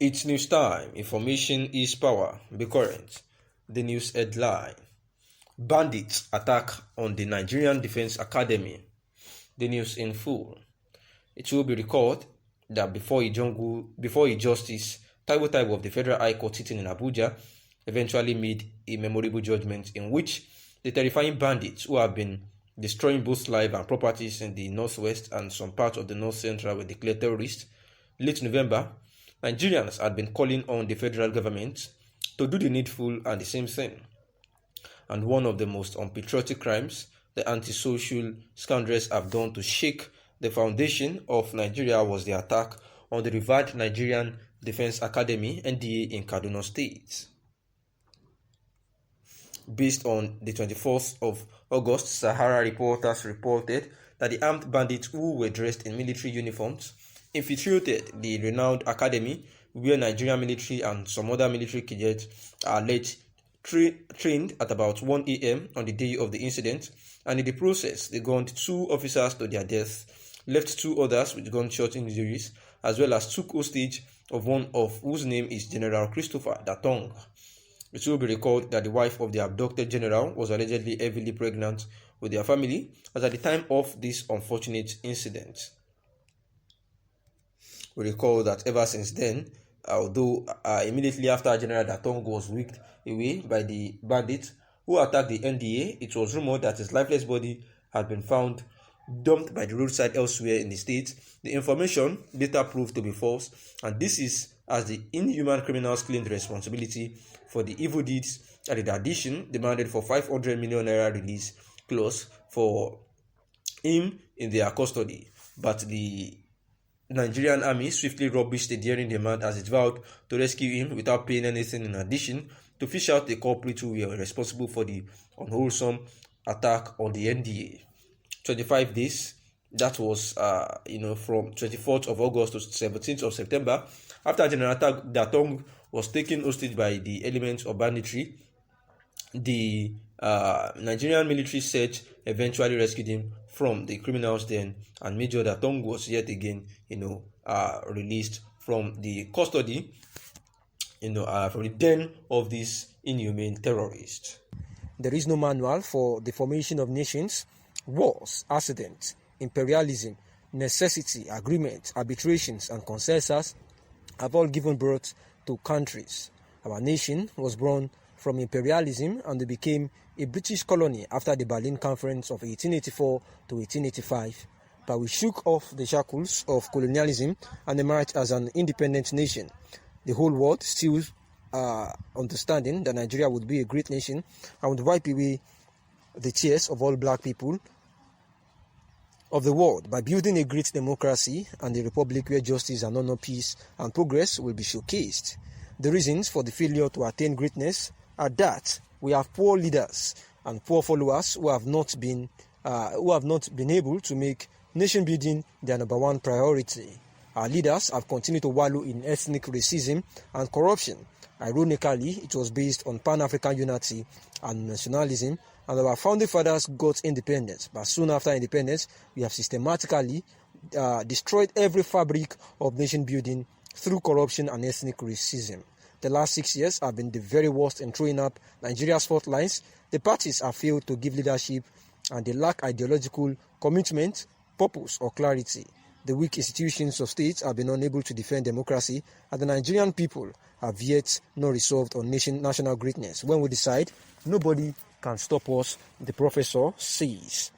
It's news time. Information is power. Be current. The news headline: Bandits attack on the Nigerian Defense Academy. The news in full. It will be recalled that before a justice, Taiwo of the Federal High Court sitting in Abuja eventually made a memorable judgment in which the terrifying bandits who have been destroying both lives and properties in the northwest and some parts of the north central were declared terrorists. Late November, Nigerians had been calling on the federal government to do the needful and the same thing. And one of the most unpatriotic crimes the antisocial scoundrels have done to shake the foundation of Nigeria was the attack on the revived Nigerian Defense Academy (NDA) in Kaduna State. Based on the 24th of August, Sahara reporters reported that the armed bandits who were dressed in military uniforms infiltrated the renowned academy where Nigerian military and some other military cadets are alleged trained at about 1 a.m. on the day of the incident, and in the process they gunned 2 officers to their death, left 2 others with gunshot injuries, as well as took hostage of one of whose name is General Christopher Datong. It will be recalled that the wife of the abducted general was allegedly heavily pregnant with their family as at the time of this unfortunate incident. We recall that ever since then, although immediately after General Datong was whisked away by the bandits who attacked the NDA, it was rumored that his lifeless body had been found dumped by the roadside elsewhere in the state. The information later proved to be false, and this is as the inhuman criminals claimed responsibility for the evil deeds, and in addition demanded for 500 million naira release clause for him in their custody. But the Nigerian army swiftly rubbished the daring demand as it vowed to rescue him without paying anything in addition to fish out the culprits who were responsible for the unwholesome attack on the NDA. 25 days, that was from 24th of August to 17th of September, after General Datong was taken hostage by the elements of banditry, the Nigerian military search eventually rescued him from the criminals den, and Major Datong was yet again released from the custody from the den of these inhumane terrorists. There is no manual for the formation of nations. Wars, accidents, imperialism, necessity, agreement, arbitrations, and consensus have all given birth to countries. Our nation was born from imperialism and became a British colony after the Berlin Conference of 1884 to 1885. But we shook off the shackles of colonialism and emerged as an independent nation. The whole world still understanding that Nigeria would be a great nation and would wipe away the tears of all black people of the world by building a great democracy and a republic where justice and honor, peace and progress will be showcased. The reasons for the failure to attain greatness are that we have poor leaders and poor followers who have not been able to make nation building their number one priority. Our leaders have continued to wallow in ethnic racism and corruption. Ironically, it was based on Pan-African unity and nationalism, and our founding fathers got independence. But soon after independence, we have systematically destroyed every fabric of nation building through corruption and ethnic racism. The last 6 years have been the very worst in throwing up Nigeria's fault lines. The parties have failed to give leadership, and they lack ideological commitment, purpose, or clarity. The weak institutions of states have been unable to defend democracy, and the Nigerian people have yet not resolved on national greatness. When we decide, nobody can stop us, the professor says.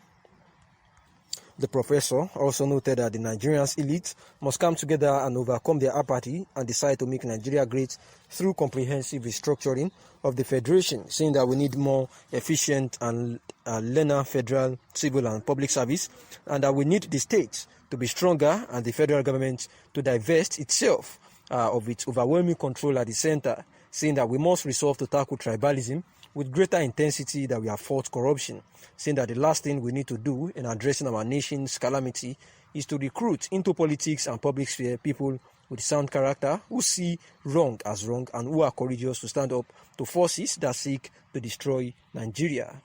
The professor also noted that the Nigerians elite must come together and overcome their apathy and decide to make Nigeria great through comprehensive restructuring of the federation, saying that we need more efficient and leaner federal, civil and public service, and that we need the states to be stronger and the federal government to divest itself of its overwhelming control at the center, saying that we must resolve to tackle tribalism with greater intensity that we have fought corruption, saying that the last thing we need to do in addressing our nation's calamity is to recruit into politics and public sphere people with sound character who see wrong as wrong and who are courageous to stand up to forces that seek to destroy Nigeria.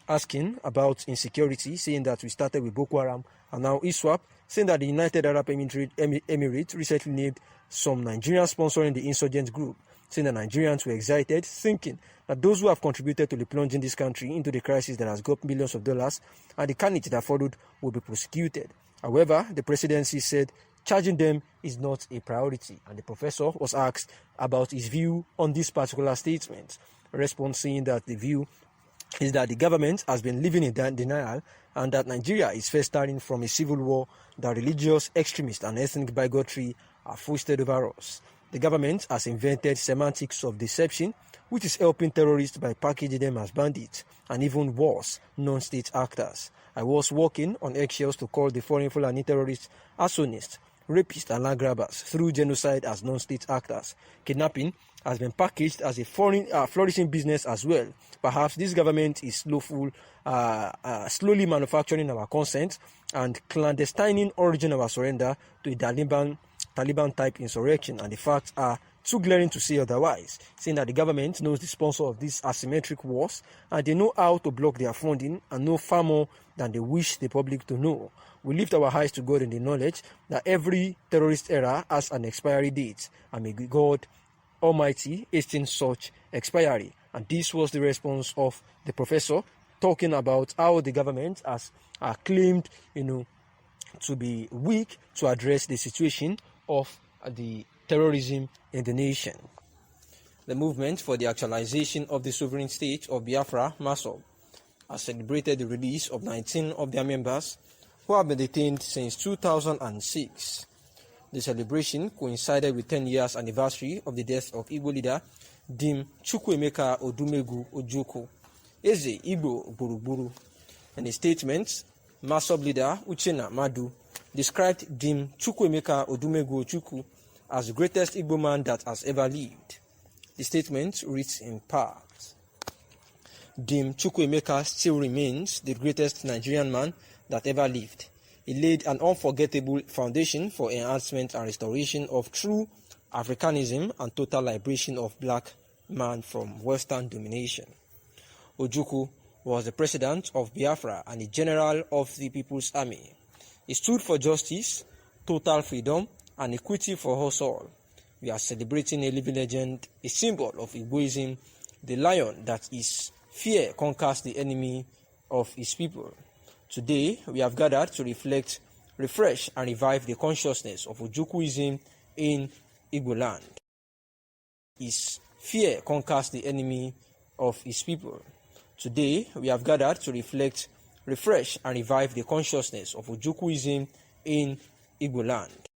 asking about insecurity, saying that we started with Boko Haram and now ISWAP, saying that the United Arab Emirates recently named some Nigerians sponsoring the insurgent group, saying that Nigerians were excited, thinking that those who have contributed to the plunging this country into the crisis that has got millions of dollars and the carnage that followed will be prosecuted. However, the presidency said charging them is not a priority, and the professor was asked about his view on this particular statement. A response saying that the view is that the government has been living in denial and that Nigeria is first starting from a civil war, that religious extremists and ethnic bigotry are foisted over us. The government has invented semantics of deception, which is helping terrorists by packaging them as bandits and even worse, non-state actors. I was walking on eggshells to call the foreign Fulani terrorists arsonists, rapists and land grabbers through genocide as non-state actors. Kidnapping has been packaged as a foreign flourishing business as well. Perhaps this government is slowly manufacturing our consent and clandestining origin of our surrender to a Taliban-type insurrection, and the facts are too glaring to say otherwise, saying that the government knows the sponsor of these asymmetric wars and they know how to block their funding and know far more than they wish the public to know. We lift our eyes to God in the knowledge that every terrorist era has an expiry date, and may God Almighty hasten such expiry. And this was the response of the professor, talking about how the government has claimed, to be weak to address the situation of the terrorism in the nation. The movement for the actualization of the sovereign state of Biafra, MASOB, has celebrated the release of 19 of their members who have been detained since 2006. The celebration coincided with 10 years anniversary of the death of Igbo leader Dim Chukwuemeka Odumegwu Ojukwu, Eze Igbo Gburugburu. In a statement, MASOB leader Uchenna Madu described Dim Chukwuemeka Odumegwu Ojukwu as the greatest Igbo man that has ever lived. The statement reads in part: Dim Chukwuemeka still remains the greatest Nigerian man that ever lived. He laid an unforgettable foundation for enhancement and restoration of true Africanism and total liberation of black man from Western domination. Ojukwu was the president of Biafra and the general of the People's Army. He stood for justice, total freedom, and equity for us all. We are celebrating a living legend, a symbol of Igboism, the lion that is fear conquers the enemy of his people. Today, we have gathered to reflect, refresh, and revive the consciousness of Ojukwuism in Igbo land. His fear conquers the enemy of his people. Today, we have gathered to reflect, refresh, and revive the consciousness of Ojukwuism in Igbo land.